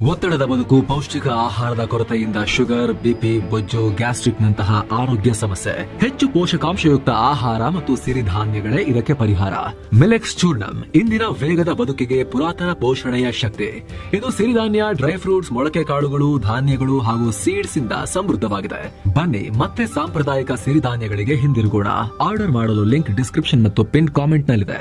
ಒತ್ತಡದ ಬದುಕು, ಪೌಷ್ಟಿಕ ಆಹಾರದ ಕೊರತೆಯಿಂದ ಶುಗರ್, ಬಿಪಿ, ಬೊಜ್ಜು, ಗ್ಯಾಸ್ಟ್ರಿಕ್ ನಂತಹ ಆರೋಗ್ಯ ಸಮಸ್ಯೆ. ಹೆಚ್ಚು ಪೋಷಕಾಂಶಯುಕ್ತ ಆಹಾರ ಮತ್ತು ಸಿರಿಧಾನ್ಯಗಳೇ ಇದಕ್ಕೆ ಪರಿಹಾರ. ಮಿಲೆಕ್ಸ್ ಚೂರ್ಣಂ ಇಂದಿನ ವೇಗದ ಬದುಕಿಗೆ ಪುರಾತನ ಪೋಷಣೆಯ ಶಕ್ತಿ. ಇದು ಸಿರಿಧಾನ್ಯ, ಡ್ರೈ ಫ್ರೂಟ್ಸ್, ಮೊಳಕೆ ಕಾಳುಗಳು, ಧಾನ್ಯಗಳು ಹಾಗೂ ಸೀಡ್ಸ್ ಇಂದ ಸಮೃದ್ಧವಾಗಿದೆ. ಬನ್ನಿ ಮತ್ತೆ ಸಾಂಪ್ರದಾಯಿಕ ಸಿರಿಧಾನ್ಯಗಳಿಗೆ ಹಿಂದಿರುಗೋಣ. ಆರ್ಡರ್ ಮಾಡಲು ಲಿಂಕ್ ಡಿಸ್ಕ್ರಿಪ್ಷನ್ ಮತ್ತು ಪಿನ್ ಕಾಮೆಂಟ್ ನಲ್ಲಿದೆ.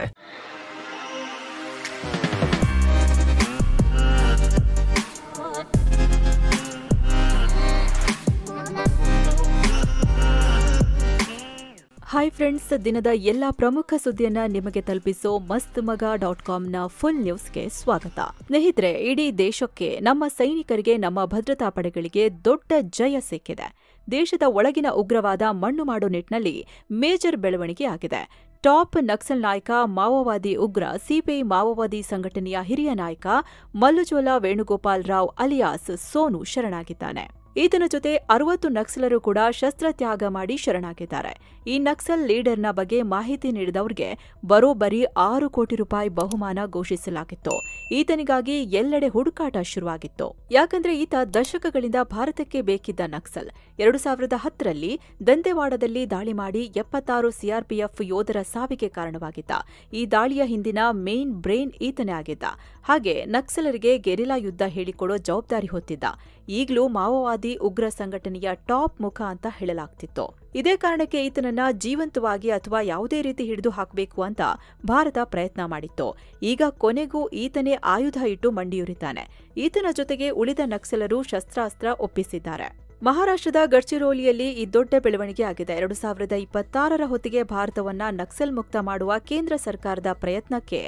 ಹಾಯ್ ಫ್ರೆಂಡ್ಸ್, ದಿನದ ಎಲ್ಲ ಪ್ರಮುಖ ಸುದ್ದಿಯನ್ನ ನಿಮಗೆ ತಲುಪಿಸೋ ಮಸ್ತ್ಮಗ.comನ ಫುಲ್ ನ್ಯೂಸ್ಗೆ ಸ್ವಾಗತ. ಸ್ನೇಹಿತರೆ, ಇಡೀ ದೇಶಕ್ಕೆ, ನಮ್ಮ ಸೈನಿಕರಿಗೆ, ನಮ್ಮ ಭದ್ರತಾ ಪಡೆಗಳಿಗೆ ದೊಡ್ಡ ಜಯ ಸಿಕ್ಕಿದೆ. ದೇಶದ ಒಳಗಿನ ಉಗ್ರವಾದ ಮಣ್ಣು ಮಾಡೋ ನಿಟ್ಟಿನಲ್ಲಿ ಮೇಜರ್ ಬೆಳವಣಿಗೆ ಆಗಿದೆ. ಟಾಪ್ ನಕ್ಸಲ್ ನಾಯಕ, ಮಾವೋವಾದಿ ಉಗ್ರ, ಸಿಪಿಐ ಮಾವೋವಾದಿ ಸಂಘಟನೆಯ ಹಿರಿಯ ನಾಯಕ ಮಲ್ಲುಜೋಲ ವೇಣುಗೋಪಾಲ್ ರಾವ್ ಅಲಿಯಾಸ್ ಸೋನು ಶರಣಾಗಿದ್ದಾನೆ. ಈತನ ಜೊತೆ 60 ನಕ್ಸಲರು ಕೂಡ ಶಸ್ತ್ರತ್ಯಾಗ ಮಾಡಿ ಶರಣಾಗಿದ್ದಾರೆ. ಈ ನಕ್ಸಲ್ ಲೀಡರ್ನ ಬಗ್ಗೆ ಮಾಹಿತಿ ನೀಡಿದವರಿಗೆ ಬರೋಬ್ಬರಿ 6 ಕೋಟಿ ರೂಪಾಯಿ ಬಹುಮಾನ ಘೋಷಿಸಲಾಗಿತ್ತು. ಈತನಿಗಾಗಿ ಎಲ್ಲೆಡೆ ಹುಡುಕಾಟ ಶುರುವಾಗಿತ್ತು. ಯಾಕಂದ್ರೆ ಈತ ದಶಕಗಳಿಂದ ಭಾರತಕ್ಕೆ ಬೇಕಿದ್ದ ನಕ್ಸಲ್. 2010ರಲ್ಲಿ ದಂತೆವಾಡದಲ್ಲಿ ದಾಳಿ ಮಾಡಿ 76 ಸಿಆರ್ಪಿಎಫ್ ಯೋಧರ ಸಾವಿಗೆ ಕಾರಣವಾಗಿದ್ದ. ಈ ದಾಳಿಯ ಹಿಂದಿನ ಮೇನ್ ಬ್ರೇನ್ ಈತನೇ ಆಗಿದ್ದ. ಹಾಗೆ ನಕ್ಸಲರಿಗೆ ಗೆರಿಲ್ಲಾ ಯುದ್ಧ ಹೇಳಿಕೊಡೋ ಜವಾಬ್ದಾರಿ ಹೊತ್ತಿದ್ದ. ಈಗಲೂ ಮಾವೋವಾದಿ ಉಗ್ರ ಸಂಘಟನೆಯ ಟಾಪ್ ಮುಖ ಅಂತ ಹೇಳಲಾಗ್ತಿತ್ತು. ಇದೇ ಕಾರಣಕ್ಕೆ ಈತನನ್ನ ಜೀವಂತವಾಗಿ ಅಥವಾ ಯಾವುದೇ ರೀತಿ ಹಿಡಿದು ಹಾಕಬೇಕು ಅಂತ ಭಾರತ ಪ್ರಯತ್ನ ಮಾಡಿತ್ತು. ಈಗ ಕೊನೆಗೂ ಈತನೇ ಆಯುಧ ಇಟ್ಟು ಮಂಡಿಯೂರಿದ್ದಾನೆ. ಈತನ ಜೊತೆಗೆ ಉಳಿದ ನಕ್ಸಲರು ಶಸ್ತ್ರಾಸ್ತ್ರ ಒಪ್ಪಿಸಿದ್ದಾರೆ. ಮಹಾರಾಷ್ಟ್ರದ ಗಡ್ಚಿರೋಲಿಯಲ್ಲಿ ಈ ದೊಡ್ಡ ಬೆಳವಣಿಗೆ ಆಗಿದೆ. 2026ರ ಹೊತ್ತಿಗೆ ಭಾರತವನ್ನ ನಕ್ಸಲ್ ಮುಕ್ತ ಮಾಡುವ ಕೇಂದ್ರ ಸರ್ಕಾರದ ಪ್ರಯತ್ನಕ್ಕೆ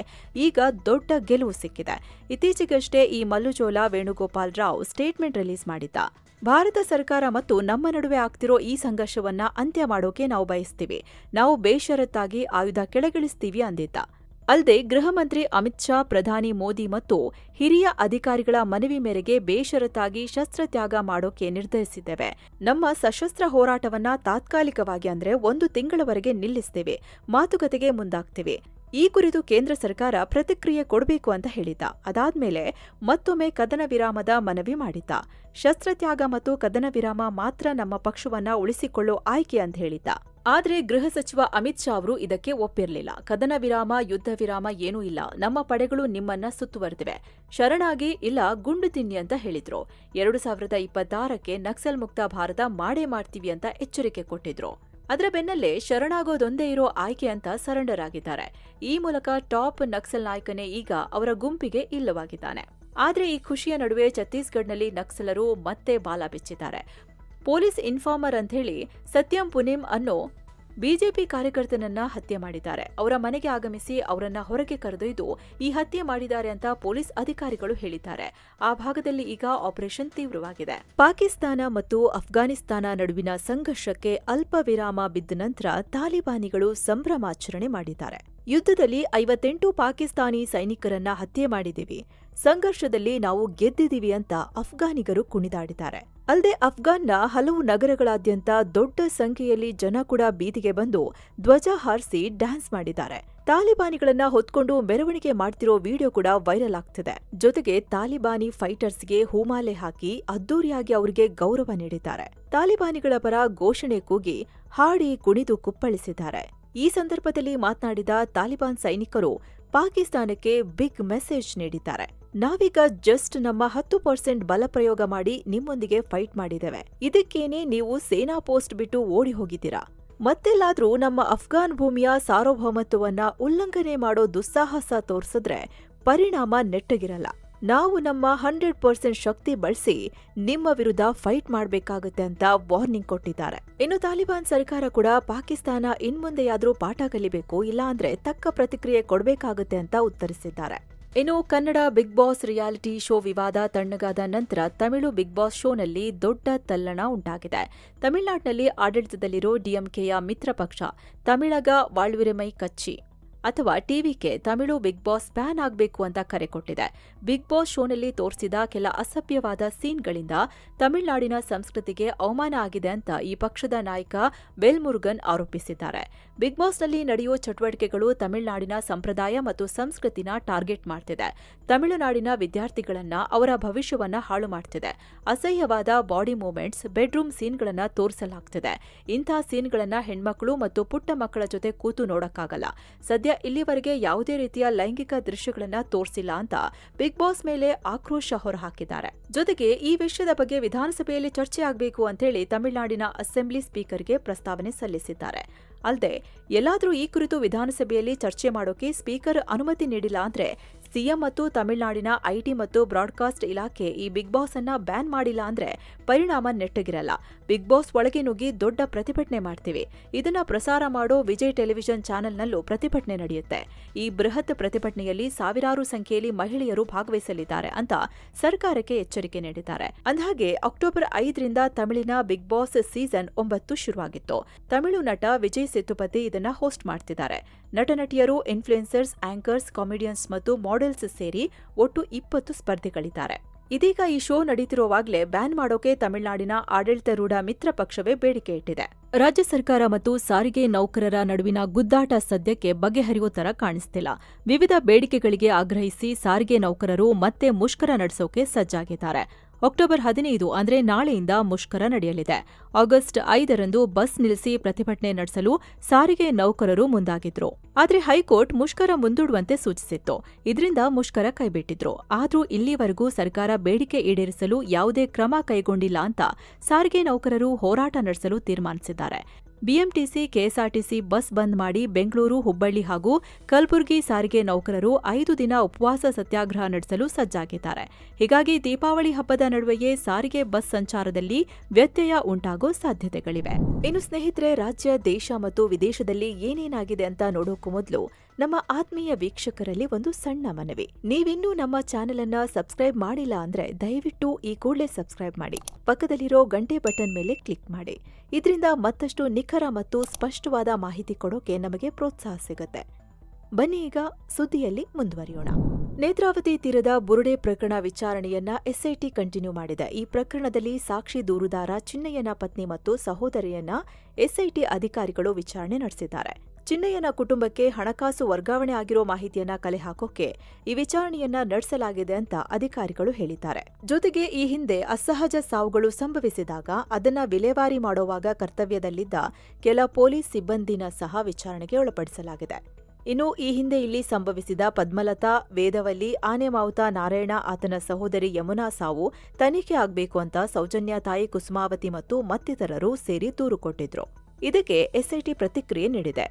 ಈಗ ದೊಡ್ಡ ಗೆಲುವು ಸಿಕ್ಕಿದೆ. ಇತ್ತೀಚೆಗಷ್ಟೇ ಈ ಮಲ್ಲುಜೋಲ ವೇಣುಗೋಪಾಲ್ ರಾವ್ ಸ್ಟೇಟ್ಮೆಂಟ್ ರಿಲೀಸ್ ಮಾಡಿದ್ದ. ಭಾರತ ಸರ್ಕಾರ ಮತ್ತು ನಮ್ಮ ನಡುವೆ ಆಗ್ತಿರೋ ಈ ಸಂಘರ್ಷವನ್ನ ಅಂತ್ಯ ಮಾಡೋಕೆ ನಾವು ಬಯಸ್ತೀವಿ. ನಾವು ಬೇಷರತ್ತಾಗಿ ಆಯುಧ ಕೆಳಗಿಳಿಸ್ತೀವಿ ಅಂದಿದ್ದ. ಅಲ್ಲದೆ ಗೃಹ ಮಂತ್ರಿ ಅಮಿತ್ ಶಾ, ಪ್ರಧಾನಿ ಮೋದಿ ಮತ್ತು ಹಿರಿಯ ಅಧಿಕಾರಿಗಳ ಮನವಿ ಮೇರೆಗೆ ಬೇಷರತ್ತಾಗಿ ಶಸ್ತ್ರತ್ಯಾಗ ಮಾಡೋಕೆ ನಿರ್ಧರಿಸಿದ್ದೇವೆ. ನಮ್ಮ ಸಶಸ್ತ್ರ ಹೋರಾಟವನ್ನ ತಾತ್ಕಾಲಿಕವಾಗಿ ಅಂದ್ರೆ 1 ತಿಂಗಳವರೆಗೆ ನಿಲ್ಲಿಸ್ತೇವೆ. ಮಾತುಕತೆಗೆ ಮುಂದಾಗ್ತೇವೆ. ಈ ಕುರಿತು ಕೇಂದ್ರ ಸರ್ಕಾರ ಪ್ರತಿಕ್ರಿಯೆ ಕೊಡಬೇಕು ಅಂತ ಹೇಳಿದ್ದ. ಅದಾದ್ಮೇಲೆ ಮತ್ತೊಮ್ಮೆ ಕದನ ವಿರಾಮದ ಮನವಿ ಮಾಡಿದ್ದ. ಶಸ್ತ್ರತ್ಯಾಗ ಮತ್ತು ಕದನ ವಿರಾಮ ಮಾತ್ರ ನಮ್ಮ ಪಕ್ಷವನ್ನ ಉಳಿಸಿಕೊಳ್ಳೋ ಆಯ್ಕೆ ಅಂತ ಹೇಳಿದ್ದ. ಆದ್ರೆ ಗೃಹ ಸಚಿವ ಅಮಿತ್ ಶಾ ಅವರು ಇದಕ್ಕೆ ಒಪ್ಪಿರಲಿಲ್ಲ. ಕದನ ವಿರಾಮ, ಯುದ್ಧ ವಿರಾಮ ಏನೂ ಇಲ್ಲ. ನಮ್ಮ ಪಡೆಗಳು ನಿಮ್ಮನ್ನ ಸುತ್ತುವರೆದಿವೆ. ಶರಣಾಗಿ ಇಲ್ಲ ಗುಂಡು ತಿನ್ನಿ ಅಂತ ಹೇಳಿದ್ರು. 2026ಕ್ಕೆ ನಕ್ಸಲ್ ಮುಕ್ತ ಭಾರತ ಮಾಡೇ ಮಾಡ್ತೀವಿ ಅಂತ ಎಚ್ಚರಿಕೆ ಕೊಟ್ಟಿದ್ರು. ಅದರ ಬೆನ್ನಲ್ಲೇ ಶರಣಾಗೋದೊಂದೇ ಇರೋ ಆಯ್ಕೆ ಅಂತ ಸರೆಂಡರ್ ಆಗಿದ್ದಾರೆ. ಈ ಮೂಲಕ ಟಾಪ್ ನಕ್ಸಲ್ ನಾಯಕನೇ ಈಗ ಅವರ ಗುಂಪಿಗೆ ಇಲ್ಲವಾಗಿದ್ದಾನೆ. ಆದ್ರೆ ಈ ಖುಷಿಯ ನಡುವೆ ಛತ್ತೀಸ್ಗಢ್ನಲ್ಲಿ ನಕ್ಸಲರು ಮತ್ತೆ ಬಾಲ ಬಿಚ್ಚಿದ್ದಾರೆ. ಪೊಲೀಸ್ ಇನ್ಫಾರ್ಮರ್ ಅಂಥೇಳಿ ಸತ್ಯಂ ಪುನಿಮ್ ಅನ್ನೋ ಬಿಜೆಪಿ ಕಾರ್ಯಕರ್ತನನ್ನ ಹತ್ಯೆ ಮಾಡಿದ್ದಾರೆ. ಅವರ ಮನೆಗೆ ಆಗಮಿಸಿ ಅವರನ್ನ ಹೊರಗೆ ಕರೆದೊಯ್ದು ಈ ಹತ್ಯೆ ಮಾಡಿದ್ದಾರೆ ಅಂತ ಪೊಲೀಸ್ ಅಧಿಕಾರಿಗಳು ಹೇಳಿದ್ದಾರೆ. ಆ ಭಾಗದಲ್ಲಿ ಈಗ ಆಪರೇಷನ್ ತೀವ್ರವಾಗಿದೆ. ಪಾಕಿಸ್ತಾನ ಮತ್ತು ಅಫ್ಘಾನಿಸ್ತಾನ ನಡುವಿನ ಸಂಘರ್ಷಕ್ಕೆ ಅಲ್ಪ ವಿರಾಮ ಬಿದ್ದ ನಂತರ ತಾಲಿಬಾನಿಗಳು ಸಂಭ್ರಮಾಚರಣೆ ಮಾಡಿದ್ದಾರೆ. ಯುದ್ಧದಲ್ಲಿ 58 ಪಾಕಿಸ್ತಾನಿ ಸೈನಿಕರನ್ನ ಹತ್ಯೆ ಮಾಡಿದ್ದೀವಿ. ಸಂಘರ್ಷದಲ್ಲಿ ನಾವು ಗೆದ್ದಿದ್ದೀವಿ ಅಂತ ಅಫ್ಘಾನಿಗರು ಕುಣಿದಾಡಿದ್ದಾರೆ. ಅಲ್ಲದೆ ಅಫ್ಘಾನ್ನ ಹಲವು ನಗರಗಳಾದ್ಯಂತ ದೊಡ್ಡ ಸಂಖ್ಯೆಯಲ್ಲಿ ಜನ ಕೂಡ ಬೀದಿಗೆ ಬಂದು ಧ್ವಜ ಹಾರಿಸಿ ಡ್ಯಾನ್ಸ್ ಮಾಡಿದ್ದಾರೆ. ತಾಲಿಬಾನಿಗಳನ್ನ ಹೊತ್ಕೊಂಡು ಮೆರವಣಿಗೆ ಮಾಡ್ತಿರೋ ವಿಡಿಯೋ ಕೂಡ ವೈರಲ್ ಆಗ್ತಿದೆ. ಜೊತೆಗೆ ತಾಲಿಬಾನಿ ಫೈಟರ್ಸ್ಗೆ ಹೂಮಾಲೆ ಹಾಕಿ ಅದ್ದೂರಿಯಾಗಿ ಅವರಿಗೆ ಗೌರವ ನೀಡಿದ್ದಾರೆ. ತಾಲಿಬಾನಿಗಳ ಪರ ಘೋಷಣೆ ಕೂಗಿ ಹಾಡಿ ಕುಣಿದು ಕುಪ್ಪಳಿಸಿದ್ದಾರೆ. ಈ ಸಂದರ್ಭದಲ್ಲಿ ಮಾತನಾಡಿದ ತಾಲಿಬಾನ್ ಸೈನಿಕರು ಪಾಕಿಸ್ತಾನಕ್ಕೆ ಬಿಗ್ ಮೆಸೇಜ್ ನೀಡಿದ್ದಾರೆ. ನಾವೀಗ ಜಸ್ಟ್ ನಮ್ಮ 10% ಬಲ ಪ್ರಯೋಗ ಮಾಡಿ ನಿಮ್ಮೊಂದಿಗೆ ಫೈಟ್ ಮಾಡಿದ್ದೇವೆ. ಇದಕ್ಕೇನೆ ನೀವು ಸೇನಾ ಪೋಸ್ಟ್ ಬಿಟ್ಟು ಓಡಿ ಹೋಗಿದ್ದೀರಾ. ಮತ್ತೆಲ್ಲಾದ್ರೂ ನಮ್ಮ ಅಫ್ಘಾನ್ ಭೂಮಿಯ ಸಾರ್ವಭೌಮತ್ವವನ್ನ ಉಲ್ಲಂಘನೆ ಮಾಡೋ ದುಸ್ಸಾಹಸ ತೋರಿಸಿದ್ರೆ ಪರಿಣಾಮ ನೆಟ್ಟಗಿರಲ್ಲ. ನಾವು ನಮ್ಮ 100% ಶಕ್ತಿ ಬಳಸಿ ನಿಮ್ಮ ವಿರುದ್ಧ ಫೈಟ್ ಮಾಡಬೇಕಾಗುತ್ತೆ ಅಂತ ವಾರ್ನಿಂಗ್ ಕೊಟ್ಟಿದ್ದಾರೆ. ಇನ್ನು ತಾಲಿಬಾನ್ ಸರ್ಕಾರ ಕೂಡ ಪಾಕಿಸ್ತಾನ ಇನ್ಮುಂದೆಯಾದ್ರೂ ಪಾಠ ಕಲಿಬೇಕು, ಇಲ್ಲಾಂದ್ರೆ ತಕ್ಕ ಪ್ರತಿಕ್ರಿಯೆ ಕೊಡಬೇಕಾಗುತ್ತೆ ಅಂತ ಉತ್ತರಿಸಿದ್ದಾರೆ. ಇನ್ನು Kannada Bigg Boss reality show ವಿವಾದ ತಣ್ಣಗಾದ ನಂತರ ತಮಿಳು ಬಿಗ್ ಬಾಸ್ ಶೋನಲ್ಲಿ ದೊಡ್ಡ ತಲ್ಲಣ ಉಂಟಾಗಿದೆ. ತಮಿಳುನಾಡಿನಲ್ಲಿ ಆಡಳಿತದಲ್ಲಿರೋ ಡಿಎಂಕೆಯ ಮಿತ್ರ ಪಕ್ಷ ತಮಿಳಗ ವಾಳ್ವಿರಮೈ ಕಚ್ಚಿ ಅಥವಾ TVK Tamil Bigg Boss ban ಆಗಬೇಕು ಅಂತ ಕರೆ ಕೊಟ್ಟಿದೆ. ಬಿಗ್ ಬಾಸ್ ಶೋನಲ್ಲಿ ತೋರಿಸಿದ ಕೆಲ ಅಸಭ್ಯವಾದ ಸೀನ್ಗಳಿಂದ ತಮಿಳುನಾಡಿನ ಸಂಸ್ಕೃತಿಗೆ ಅವಮಾನ ಆಗಿದೆ ಅಂತ ಈ ಪಕ್ಷದ ನಾಯಕ ವೇಲ್ಮುರುಗನ್ ಆರೋಪಿಸಿದ್ದಾರೆ. ಬಿಗ್ ಬಾಸ್ನಲ್ಲಿ ನಡೆಯುವ ಚಟುವಟಿಕೆಗಳು ತಮಿಳುನಾಡಿನ ಸಂಪ್ರದಾಯ ಮತ್ತು ಸಂಸ್ಕೃತಿನ ಟಾರ್ಗೆಟ್ ಮಾಡ್ತಿದೆ. ತಮಿಳುನಾಡಿನ ವಿದ್ಯಾರ್ಥಿಗಳನ್ನ ಅವರ ಭವಿಷ್ಯವನ್ನ ಹಾಳು ಮಾಡ್ತಿದೆ. ಅಸಹ್ಯವಾದ ಬಾಡಿ ಮೂವ್ಮೆಂಟ್ಸ್, ಬೆಡ್ರೂಮ್ ಸೀನ್ಗಳನ್ನ ತೋರಿಸಲಾಗ್ತಿದೆ. ಇಂಥ ಸೀನ್ಗಳನ್ನ ಹೆಣ್ಮಕ್ಳು ಮತ್ತು ಪುಟ್ಟ ಮಕ್ಕಳ ಜೊತೆ ಕೂತು ನೋಡಕ್ಕಾಗಲ್ಲ. ಸದ್ಯ ಇಲ್ಲಿವರೆಗೆ ಯಾವುದೇ ರೀತಿಯ ಲೈಂಗಿಕ ದೃಶ್ಯಗಳನ್ನ ತೋರಿಸಿಲ್ಲ ಅಂತ ಬಿಗ್ ಬಾಸ್ ಮೇಲೆ ಆಕ್ರೋಶ ಹೊರಹಾಕಿದ್ದಾರೆ. ಜೊತೆಗೆ ಈ ವಿಷಯದ ಬಗ್ಗೆ ವಿಧಾನಸಭೆಯಲ್ಲಿ ಚರ್ಚೆ ಆಗಬೇಕು ಅಂತೇಳಿ ತಮಿಳುನಾಡಿನ ಅಸೆಂಬ್ಲಿ ಸ್ಪೀಕರ್ಗೆ ಪ್ರಸ್ತಾವನೆ ಸಲ್ಲಿಸಿದ್ದಾರೆ. ಅಲ್ಲದೆ ಎಲ್ಲಾದರೂ ಈ ಕುರಿತು ವಿಧಾನಸಭೆಯಲ್ಲಿ ಚರ್ಚೆ ಮಾಡೋಕೆ ಸ್ಪೀಕರ್ ಅನುಮತಿ ನೀಡಿಲ್ಲ ಅಂದ್ರೆ ಸಿಎಂ ಮತ್ತು ತಮಿಳುನಾಡಿನ ಐಟಿ ಮತ್ತು ಬ್ರಾಡ್ಕಾಸ್ಟ್ ಇಲಾಖೆ ಈ ಬಿಗ್ ಬಾಸ್ ಅನ್ನ ಬ್ಯಾನ್ ಮಾಡಿಲ್ಲ ಅಂದ್ರೆ ಪರಿಣಾಮ ನೆಟ್ಟಗಿರಲ್ಲ. ಬಿಗ್ ಬಾಸ್ ಒಳಗೆ ನುಗ್ಗಿ ದೊಡ್ಡ ಪ್ರತಿಭಟನೆ ಮಾಡ್ತೀವಿ. ಇದನ್ನ ಪ್ರಸಾರ ಮಾಡೋ ವಿಜಯ್ ಟೆಲಿವಿಷನ್ ಚಾನೆಲ್ನಲ್ಲೂ ಪ್ರತಿಭಟನೆ ನಡೆಯುತ್ತೆ. ಈ ಬೃಹತ್ ಪ್ರತಿಭಟನೆಯಲ್ಲಿ ಸಾವಿರಾರು ಸಂಖ್ಯೆಯಲ್ಲಿ ಮಹಿಳೆಯರು ಭಾಗವಹಿಸಲಿದ್ದಾರೆ ಅಂತ ಸರ್ಕಾರಕ್ಕೆ ಎಚ್ಚರಿಕೆ ನೀಡಿದ್ದಾರೆ. ಅಂದಹಾಗೆ ಅಕ್ಟೋಬರ್ 5ರಿಂದ ತಮಿಳಿನ ಬಿಗ್ ಬಾಸ್ ಸೀಸನ್ 9 ಶುರುವಾಗಿತ್ತು. ತಮಿಳು ನಟ ವಿಜಯ್ ಸೇತುಪತಿ ಇದನ್ನ ಹೋಸ್ಟ್ ಮಾಡ್ತಿದ್ದಾರೆ. ನಟನಟಿಯರು, ಇನ್ಫ್ಲೂಯೆನ್ಸರ್ಸ್, ಆಂಕರ್ಸ್, ಕಾಮಿಡಿಯನ್ಸ್ ಮತ್ತು ಮಾಡೆಲ್ಸ್ ಸೇರಿ ಒಟ್ಟು 20 ಸ್ಪರ್ಧಿಗಳಿದ್ದಾರೆ. ಇದೀಗ ಈ ಶೋ ನಡೀತಿರುವಾಗಲೇ ಬ್ಯಾನ್ ಮಾಡೋಕೆ ತಮಿಳುನಾಡಿನ ಆಡಳಿತಾರೂಢ ಮಿತ್ರ ಪಕ್ಷವೇ ಬೇಡಿಕೆ ಇಟ್ಟಿದೆ. ರಾಜ್ಯ ಸರ್ಕಾರ ಮತ್ತು ಸಾರಿಗೆ ನೌಕರರ ನಡುವಿನ ಗುದ್ದಾಟ ಸದ್ಯಕ್ಕೆ ಬಗೆಹರಿಯೋ ತರ ಕಾಣಿಸ್ತಿಲ್ಲ. ವಿವಿಧ ಬೇಡಿಕೆಗಳಿಗೆ ಆಗ್ರಹಿಸಿ ಸಾರಿಗೆ ನೌಕರರು ಮತ್ತೆ ಮುಷ್ಕರ ನಡೆಸೋಕೆ ಸಜ್ಜಾಗಿದ್ದಾರೆ. ಅಕ್ಟೋಬರ್ 15 ಅಂದ್ರೆ ನಾಳೆಯಿಂದ ಮುಷ್ಕರ ನಡೆಯಲಿದೆ. ಆಗಸ್ಟ್ 5ರಂದು ಬಸ್ ನಿಲ್ಲಿಸಿ ಪ್ರತಿಭಟನೆ ನಡೆಸಲು ಸಾರಿಗೆ ನೌಕರರು ಮುಂದಾಗಿದ್ರು. ಆದ್ರೆ ಹೈಕೋರ್ಟ್ ಮುಷ್ಕರ ಮುಂದೂಡುವಂತೆ ಸೂಚಿಸಿತ್ತು. ಇದರಿಂದ ಮುಷ್ಕರ ಕೈಬಿಟ್ಟಿದ್ರು. ಆದ್ರೂ ಇಲ್ಲಿವರೆಗೂ ಸರ್ಕಾರ ಬೇಡಿಕೆ ಈಡೇರಿಸಲು ಯಾವುದೇ ಕ್ರಮ ಕೈಗೊಂಡಿಲ್ಲ ಅಂತ ಸಾರಿಗೆ ನೌಕರರು ಹೋರಾಟ ನಡೆಸಲು ತೀರ್ಮಾನಿಸಿದ್ದಾರೆ. ಬಿಎಂಟಿಸಿ, ಕೆಎಸ್ಆರ್ಟಿಸಿ ಬಸ್ ಬಂದ್ ಮಾಡಿ ಬೆಂಗಳೂರು, ಹುಬ್ಬಳ್ಳಿ ಹಾಗೂ ಕಲಬುರಗಿ ಸಾರಿಗೆ ನೌಕರರು 5 ದಿನ ಉಪವಾಸ ಸತ್ಯಾಗ್ರಹ ನಡೆಸಲು ಸಜ್ಜಾಗಿದ್ದಾರೆ. ಹೀಗಾಗಿ ದೀಪಾವಳಿ ಹಬ್ಬದ ನಡುವೆಯೇ ಸಾರಿಗೆ ಬಸ್ ಸಂಚಾರದಲ್ಲಿ ವ್ಯತ್ಯಯ ಉಂಟಾಗೋ ಸಾಧ್ಯತೆಗಳಿವೆ. ಇನ್ನು ಸ್ನೇಹಿತರೆ, ರಾಜ್ಯ, ದೇಶ ಮತ್ತು ವಿದೇಶದಲ್ಲಿ ಏನೇನಾಗಿದೆ ಅಂತ ನೋಡೋಕ್ಕೂ ಮೊದಲು ನಮ್ಮ ಆತ್ಮೀಯ ವೀಕ್ಷಕರಲ್ಲಿ ಒಂದು ಸಣ್ಣ ಮನವಿ. ನೀವಿನ್ನೂ ನಮ್ಮ ಚಾನೆಲ್ ಅನ್ನ ಸಬ್ಸ್ಕ್ರೈಬ್ ಮಾಡಿಲ್ಲ ಅಂದ್ರೆ ದಯವಿಟ್ಟು ಈ ಕೂಡಲೇ ಸಬ್ಸ್ಕ್ರೈಬ್ ಮಾಡಿ. ಪಕ್ಕದಲ್ಲಿರೋ ಗಂಟೆ ಬಟನ್ ಮೇಲೆ ಕ್ಲಿಕ್ ಮಾಡಿ. ಇದರಿಂದ ಮತ್ತಷ್ಟು ನಿಖರ ಮತ್ತು ಸ್ಪಷ್ಟವಾದ ಮಾಹಿತಿ ಕೊಡೋಕೆ ನಮಗೆ ಪ್ರೋತ್ಸಾಹ ಸಿಗುತ್ತೆ. ಬನ್ನಿ ಈಗ ಸುದ್ದಿಯಲ್ಲಿ ಮುಂದುವರಿಯೋಣ. ನೇತ್ರಾವತಿ ತೀರದ ಬುರುಡೆ ಪ್ರಕರಣ ವಿಚಾರಣೆಯನ್ನ ಎಸ್ಐಟಿ ಕಂಟಿನ್ಯೂ ಮಾಡಿದೆ. ಈ ಪ್ರಕರಣದಲ್ಲಿ ಸಾಕ್ಷಿ ದೂರುದಾರ ಚಿನ್ನಯ್ಯನ ಪತ್ನಿ ಮತ್ತು ಸಹೋದರಿಯನ್ನ ಎಸ್ಐಟಿ ಅಧಿಕಾರಿಗಳು ವಿಚಾರಣೆ ನಡೆಸಿದ್ದಾರೆ. ಚಿನ್ನಯ್ಯನ ಕುಟುಂಬಕ್ಕೆ ಹಣಕಾಸು ವರ್ಗಾವಣೆ ಆಗಿರೋ ಮಾಹಿತಿಯನ್ನ ಕಲೆ ಹಾಕೋಕೆ ಈ ವಿಚಾರಣೆಯನ್ನ ನಡೆಸಲಾಗಿದೆ ಅಂತ ಅಧಿಕಾರಿಗಳು ಹೇಳಿದ್ದಾರೆ. ಜೊತೆಗೆ ಈ ಹಿಂದೆ ಅಸಹಜ ಸಾವುಗಳು ಸಂಭವಿಸಿದಾಗ ಅದನ್ನ ವಿಲೇವಾರಿ ಮಾಡುವಾಗ ಕರ್ತವ್ಯದಲ್ಲಿದ್ದ ಕೆಲ ಪೊಲೀಸ್ ಸಿಬ್ಬಂದಿನ ಸಹ ವಿಚಾರಣೆಗೆ ಒಳಪಡಿಸಲಾಗಿದೆ. ಇನ್ನು ಈ ಹಿಂದೆ ಇಲ್ಲಿ ಸಂಭವಿಸಿದ ಪದ್ಮಲತಾ, ವೇದವಲ್ಲಿ, ಆನೆಮಾವುತ ನಾರಾಯಣ, ಆತನ ಸಹೋದರಿ ಯಮುನಾ ಸಾವು ತನಿಖೆ ಆಗಬೇಕು ಅಂತ ಸೌಜನ್ಯ ತಾಯಿ ಕುಸುಮಾವತಿ ಮತ್ತು ಮತ್ತಿತರರು ಸೇರಿ ದೂರು ಕೊಟ್ಟಿದ್ರು. ಇದಕ್ಕೆ ಎಸ್ಐಟಿ ಪ್ರತಿಕ್ರಿಯೆ ನೀಡಿದೆ.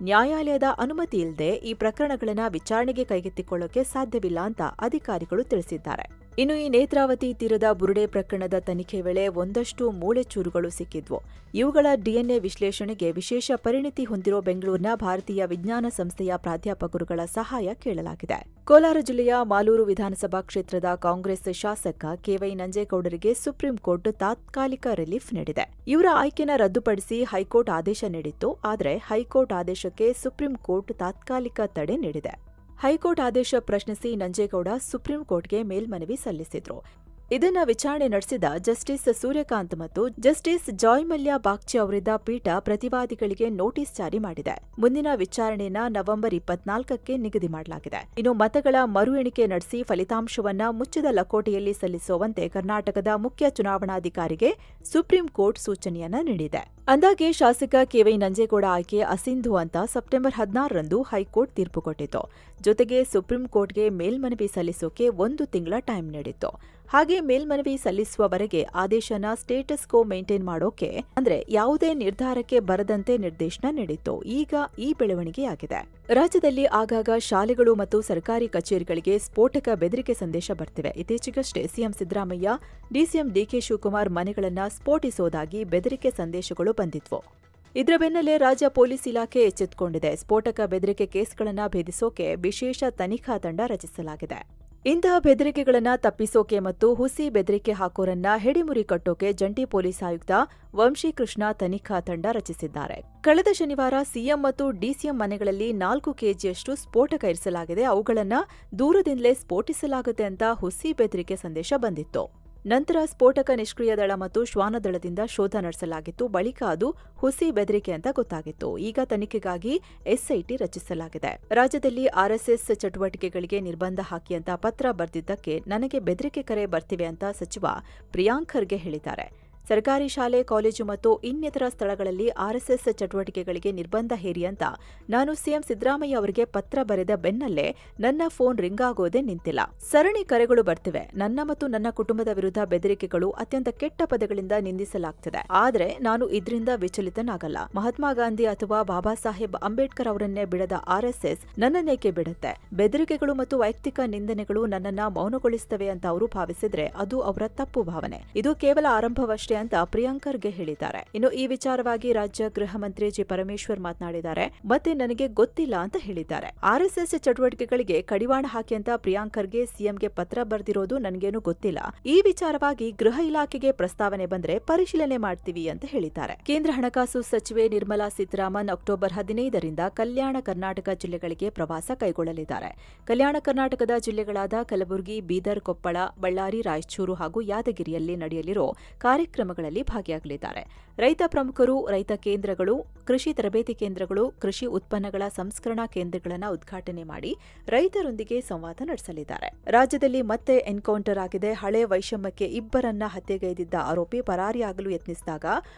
ನ್ಯಾಯಾಲಯದ ಅನುಮತಿ ಇಲ್ಲದೆ ಈ ಪ್ರಕರಣಗಳನ್ನು ವಿಚಾರಣೆಗೆ ಕೈಗೆತ್ತಿಕೊಳ್ಳೋಕೆ ಸಾಧ್ಯವಿಲ್ಲ ಅಂತ ಅಧಿಕಾರಿಗಳು ತಿಳಿಸಿದ್ದಾರೆ. ಇನ್ನು ಈ ನೇತ್ರಾವತಿ ತೀರದ ಬುರುಡೆ ಪ್ರಕರಣದ ತನಿಖೆ ವೇಳೆ ಒಂದಷ್ಟು ಮೂಳೆಚೂರುಗಳು ಸಿಕ್ಕಿದ್ವು. ಇವುಗಳ ಡಿಎನ್ಎ ವಿಶ್ಲೇಷಣೆಗೆ ವಿಶೇಷ ಪರಿಣಿತಿ ಹೊಂದಿರೋ ಬೆಂಗಳೂರಿನ ಭಾರತೀಯ ವಿಜ್ಞಾನ ಸಂಸ್ಥೆಯ ಪ್ರಾಧ್ಯಾಪಕರುಗಳ ಸಹಾಯ ಕೇಳಲಾಗಿದೆ. ಕೋಲಾರ ಜಿಲ್ಲೆಯ ಮಾಲೂರು ವಿಧಾನಸಭಾ ಕ್ಷೇತ್ರದ ಕಾಂಗ್ರೆಸ್ ಶಾಸಕ ಕೆವೈ ನಂಜೇಗೌಡರಿಗೆ ಸುಪ್ರೀಂ ಕೋರ್ಟ್ ತಾತ್ಕಾಲಿಕ ರಿಲೀಫ್ ನೀಡಿದೆ. ಇವರ ಆಯ್ಕೆನ ರದ್ದುಪಡಿಸಿ ಹೈಕೋರ್ಟ್ ಆದೇಶ ನೀಡಿತ್ತು. ಆದರೆ ಹೈಕೋರ್ಟ್ ಆದೇಶಕ್ಕೆ ಸುಪ್ರೀಂ ಕೋರ್ಟ್ ತಾತ್ಕಾಲಿಕ ತಡೆ ನೀಡಿದೆ. ಹೈಕೋರ್ಟ್ ಆದೇಶ ಪ್ರಶ್ನಿಸಿ ನಂಜೇಗೌಡ ಸುಪ್ರೀಂ ಕೋರ್ಟ್ಗೆ ಮೇಲ್ಮನವಿ ಸಲ್ಲಿಸಿದ್ರು. ಇದನ್ನ ವಿಚಾರಣೆ ನಡೆಸಿದ ಜಸ್ಟಿಸ್ ಸೂರ್ಯಕಾಂತ್ ಮತ್ತು ಜಸ್ಟಿಸ್ ಜಾಯ್ಮಲ್ಯ ಬಾಗ್ಚಿ ಅವರಿದ್ದ ಪೀಠ ಪ್ರತಿವಾದಿಗಳಿಗೆ ನೋಟಿಸ್ ಜಾರಿ ಮಾಡಿದೆ. ಮುಂದಿನ ವಿಚಾರಣೆಯನ್ನ ನವೆಂಬರ್ 24ಕ್ಕೆ ನಿಗದಿ ಮಾಡಲಾಗಿದೆ. ಇನ್ನು ಮತಗಳ ಮರು ಎಣಿಕೆ ನಡೆಸಿ ಫಲಿತಾಂಶವನ್ನ ಮುಚ್ಚಿದ ಲಕೋಟೆಯಲ್ಲಿ ಸಲ್ಲಿಸುವಂತೆ ಕರ್ನಾಟಕದ ಮುಖ್ಯ ಚುನಾವಣಾಧಿಕಾರಿಗೆ ಸುಪ್ರೀಂ ಕೋರ್ಟ್ ಸೂಚನೆಯನ್ನ ನೀಡಿದೆ. ಅಂದಾಗೆ ಶಾಸಕ ಕೆವೈ ನಂಜೇಗೌಡ ಆಯ್ಕೆ ಅಸಿಂಧು ಅಂತ ಸೆಪ್ಟೆಂಬರ್ 16ರಂದು ಹೈಕೋರ್ಟ್ ತೀರ್ಪು ಕೊಟ್ಟಿತ್ತು. ಜೊತೆಗೆ ಸುಪ್ರೀಂ ಕೋರ್ಟ್ಗೆ ಮೇಲ್ಮನವಿ ಸಲ್ಲಿಸೋಕೆ 1 ತಿಂಗಳ ಟೈಮ್ ನೀಡಿತ್ತು. ಹಾಗೆ ಮೇಲ್ಮನವಿ ಸಲ್ಲಿಸುವವರೆಗೆ ಆದೇಶನ ಸ್ಟೇಟಸ್ ಕೋ ಮೇಂಟೈನ್ ಮಾಡೋಕೆ ಅಂದ್ರೆ ಯಾವುದೇ ನಿರ್ಧಾರಕ್ಕೆ ಬರದಂತೆ ನಿರ್ದೇಶನ ನೀಡಿತ್ತು. ಈಗ ಈ ಬೆಳವಣಿಗೆಯಾಗಿದೆ. ರಾಜ್ಯದಲ್ಲಿ ಆಗಾಗ ಶಾಲೆಗಳು ಮತ್ತು ಸರ್ಕಾರಿ ಕಚೇರಿಗಳಿಗೆ ಸ್ಫೋಟಕ ಬೆದರಿಕೆ ಸಂದೇಶ ಬರ್ತಿವೆ. ಇತ್ತೀಚೆಗಷ್ಟೇ CM Siddaramaiah, DCM DK Shivakumar ಮನೆಗಳನ್ನ ಸ್ಫೋಟಿಸೋದಾಗಿ ಬೆದರಿಕೆ ಸಂದೇಶಗಳು ಬಂದಿದ್ವು. ಇದರ ಬೆನ್ನಲ್ಲೇ ರಾಜ್ಯ ಪೊಲೀಸ್ ಇಲಾಖೆ ಎಚ್ಚೆತ್ತುಕೊಂಡಿದೆ. ಸ್ಫೋಟಕ ಬೆದರಿಕೆ ಕೇಸ್ಗಳನ್ನು ಭೇದಿಸೋಕೆ ವಿಶೇಷ ತನಿಖಾ ತಂಡ ರಚಿಸಲಾಗಿದೆ. ಇಂತಹ ಬೆದರಿಕೆಗಳನ್ನ ತಪ್ಪಿಸೋಕೆ ಮತ್ತು ಹುಸಿ ಬೆದರಿಕೆ ಹಾಕೋರನ್ನ ಹೆಡಿಮುರಿ ಕಟ್ಟೋಕೆ ಜಂಟಿ ಪೊಲೀಸ್ ಆಯುಕ್ತ ವಂಶೀಕೃಷ್ಣ ತನಿಖಾ ತಂಡ ರಚಿಸಿದ್ದಾರೆ. ಕಳೆದ ಶನಿವಾರ ಸಿಎಂ ಮತ್ತು ಡಿಸಿಎಂ ಮನೆಗಳಲ್ಲಿ 4 ಕೆಜಿಯಷ್ಟು ಸ್ಫೋಟಕ ಇರಿಸಲಾಗಿದೆ. ಅವುಗಳನ್ನ ದೂರದಿಂದಲೇ ಸ್ಫೋಟಿಸಲಾಗುತ್ತೆ ಅಂತ ಹುಸಿ ಬೆದರಿಕೆ ಸಂದೇಶ ಬಂದಿತ್ತು. ನಂತರ ಸ್ಫೋಟಕ ನಿಷ್ಕ್ರಿಯ ದಳ ಮತ್ತು ಶ್ವಾನದಳದಿಂದ ಶೋಧ ನಡೆಸಲಾಗಿತ್ತು. ಬಳಿಕ ಅದು ಹುಸಿ ಬೆದರಿಕೆ ಅಂತ ಗೊತ್ತಾಗಿತ್ತು. ಈಗ ತನಿಖೆಗಾಗಿ ಎಸ್ಐಟಿ ರಚಿಸಲಾಗಿದೆ. ರಾಜ್ಯದಲ್ಲಿ ಆರ್ಎಸ್ಎಸ್ ಚಟುವಟಿಕೆಗಳಿಗೆ ನಿರ್ಬಂಧ ಹಾಕಿ ಅಂತ ಪತ್ರ ಬರೆದಿದ್ದಕ್ಕೆ ನನಗೆ ಬೆದರಿಕೆ ಕರೆ ಬರ್ತಿವೆ ಅಂತ ಸಚಿವ ಪ್ರಿಯಾಂಕ್ ಖರ್ಗೆ ಹೇಳಿದ್ದಾರೆ. ಸರ್ಕಾರಿ ಶಾಲೆ, ಕಾಲೇಜು ಮತ್ತು ಇನ್ನಿತರ ಸ್ಥಳಗಳಲ್ಲಿ ಆರ್ಎಸ್ಎಸ್ ಚಟುವಟಿಕೆಗಳಿಗೆ ನಿರ್ಬಂಧ ಹೇರಿ ಅಂತ ನಾನು ಸಿಎಂ ಸಿದ್ದರಾಮಯ್ಯ ಅವರಿಗೆ ಪತ್ರ ಬರೆದ ಬೆನ್ನಲ್ಲೇ ನನ್ನ ಫೋನ್ ರಿಂಗ್ ಆಗೋದೇ ನಿಂತಿಲ್ಲ. ಸರಣಿ ಕರೆಗಳು ಬರ್ತಿವೆ. ನನ್ನ ಮತ್ತು ನನ್ನ ಕುಟುಂಬದ ವಿರುದ್ಧ ಬೆದರಿಕೆಗಳು, ಅತ್ಯಂತ ಕೆಟ್ಟ ಪದಗಳಿಂದ ನಿಂದಿಸಲಾಗ್ತಿದೆ. ಆದ್ರೆ ನಾನು ಇದರಿಂದ ವಿಚಲಿತನಾಗಲ್ಲ. ಮಹಾತ್ಮ ಗಾಂಧಿ ಅಥವಾ ಬಾಬಾ ಸಾಹೇಬ್ ಅಂಬೇಡ್ಕರ್ ಅವರನ್ನೇ ಬಿಡದ ಆರ್ಎಸ್ಎಸ್ ನನ್ನನ್ನೇಕೆ ಬಿಡುತ್ತೆ? ಬೆದರಿಕೆಗಳು ಮತ್ತು ವೈಯಕ್ತಿಕ ನಿಂದನೆಗಳು ನನ್ನನ್ನ ಮೌನಗೊಳಿಸುತ್ತವೆ ಅಂತ ಅವರು ಭಾವಿಸಿದ್ರೆ ಅದು ಅವರ ತಪ್ಪು ಭಾವನೆ. ಇದು ಕೇವಲ ಆರಂಭವಷ್ಟೇ ಅಂತ ಪ್ರಿಯಾಂಕ್ ಖರ್ಗೆ ಹೇಳಿದ್ದಾರೆ. ಇನ್ನು ಈ ವಿಚಾರವಾಗಿ ರಾಜ್ಯ ಗೃಹ ಮಂತ್ರಿ ಜಿ ಪರಮೇಶ್ವರ್ ಮಾತನಾಡಿದ್ದಾರೆ. ಮತ್ತೆ ನನಗೆ ಗೊತ್ತಿಲ್ಲ ಅಂತ ಹೇಳಿದ್ದಾರೆ. ಆರ್ಎಸ್ಎಸ್ ಚಟುವಟಿಕೆಗಳಿಗೆ ಕಡಿವಾಣ ಹಾಕಿ ಅಂತ ಪ್ರಿಯಾಂಕ್ ಖರ್ಗೆ ಸಿಎಂಗೆ ಪತ್ರ ಬರೆದಿರೋದು ನನಗೇನು ಗೊತ್ತಿಲ್ಲ. ಈ ವಿಚಾರವಾಗಿ ಗೃಹ ಇಲಾಖೆಗೆ ಪ್ರಸ್ತಾವನೆ ಬಂದ್ರೆ ಪರಿಶೀಲನೆ ಮಾಡ್ತೀವಿ ಅಂತ ಹೇಳಿದ್ದಾರೆ. ಕೇಂದ್ರ ಹಣಕಾಸು ಸಚಿವೆ ನಿರ್ಮಲಾ ಸೀತಾರಾಮನ್ ಅಕ್ಟೋಬರ್ 15ರಿಂದ ಕಲ್ಯಾಣ ಕರ್ನಾಟಕ ಜಿಲ್ಲೆಗಳಿಗೆ ಪ್ರವಾಸ ಕೈಗೊಳ್ಳಲಿದ್ದಾರೆ. ಕಲ್ಯಾಣ ಕರ್ನಾಟಕದ ಜಿಲ್ಲೆಗಳಾದ ಕಲಬುರಗಿ, ಬೀದರ್, ಕೊಪ್ಪಳ, ಬಳ್ಳಾರಿ, ರಾಯಚೂರು ಹಾಗೂ ಯಾದಗಿರಿಯಲ್ಲಿ ನಡೆಯಲಿರೋ ಕಾರ್ಯಕ್ರಮಗಳಲ್ಲಿ ಭಾಗಿಯಾಗಲಿದ್ದಾರೆ. ರೈತ ಪ್ರಮುಖರು, ರೈತ ಕೇಂದ್ರಗಳು, ಕೃಷಿ ತರಬೇತಿ ಕೇಂದ್ರಗಳು, ಕೃಷಿ ಉತ್ಪನ್ನಗಳ ಸಂಸ್ಕರಣಾ ಕೇಂದ್ರಗಳನ್ನು ಉದ್ಘಾಟನೆ ಮಾಡಿ ರೈತರೊಂದಿಗೆ ಸಂವಾದ ನಡೆಸಲಿದ್ದಾರೆ. ರಾಜ್ಯದಲ್ಲಿ ಮತ್ತೆ ಎನ್ಕೌಂಟರ್ ಆಗಿದೆ. ಹಳೆ ವೈಷಮ್ಯಕ್ಕೆ ಇಬ್ಬರನ್ನ ಹತ್ಯೆಗೈದಿದ್ದ ಆರೋಪಿ ಪರಾರಿಯಾಗಲು ಯತ್ನಿಸಿದಾಗ